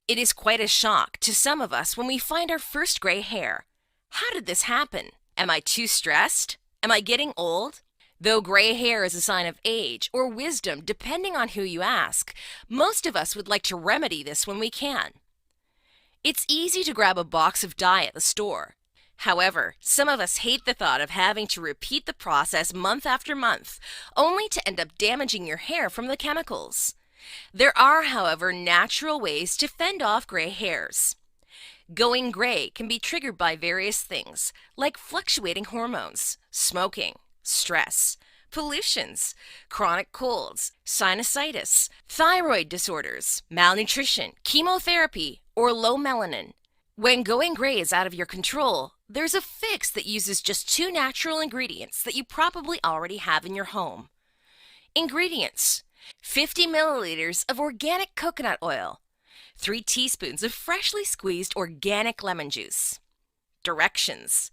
It is quite a shock to some of us when we find our first gray hair. How did this happen? Am I too stressed? Am I getting old? Though gray hair is a sign of age or wisdom, depending on who you ask, most of us would like to remedy this when we can. It's easy to grab a box of dye at the store. However, some of us hate the thought of having to repeat the process month after month, only to end up damaging your hair from the chemicals. There are, however, natural ways to fend off gray hairs. Going gray can be triggered by various things, like fluctuating hormones, smoking, stress, pollutions, chronic colds, sinusitis, thyroid disorders, malnutrition, chemotherapy, or low melanin. When going gray is out of your control, there's a fix that uses just two natural ingredients that you probably already have in your home. Ingredients: 50 milliliters of organic coconut oil, 3 teaspoons of freshly squeezed organic lemon juice. Directions: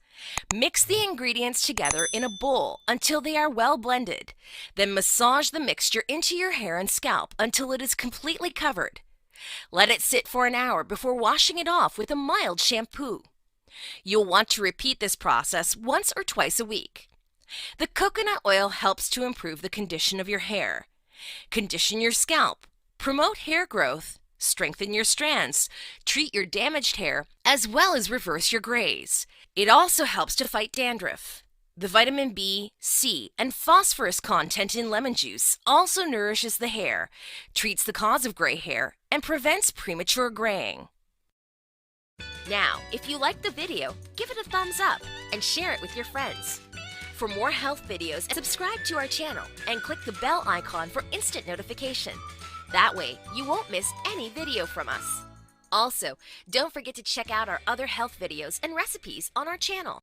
mix the ingredients together in a bowl until they are well blended. Then massage the mixture into your hair and scalp until it is completely covered. Let it sit for an hour before washing it off with a mild shampoo. You'll want to repeat this process once or twice a week. The coconut oil helps to improve the condition of your hair, condition your scalp, promote hair growth, strengthen your strands, treat your damaged hair, as well as reverse your grays. It also helps to fight dandruff. The vitamin B, C, and phosphorus content in lemon juice also nourishes the hair, treats the cause of gray hair, and prevents premature graying. Now, if you liked the video, give it a thumbs up and share it with your friends. For more health videos, subscribe to our channel and click the bell icon for instant notification. That way, you won't miss any video from us. Also, don't forget to check out our other health videos and recipes on our channel.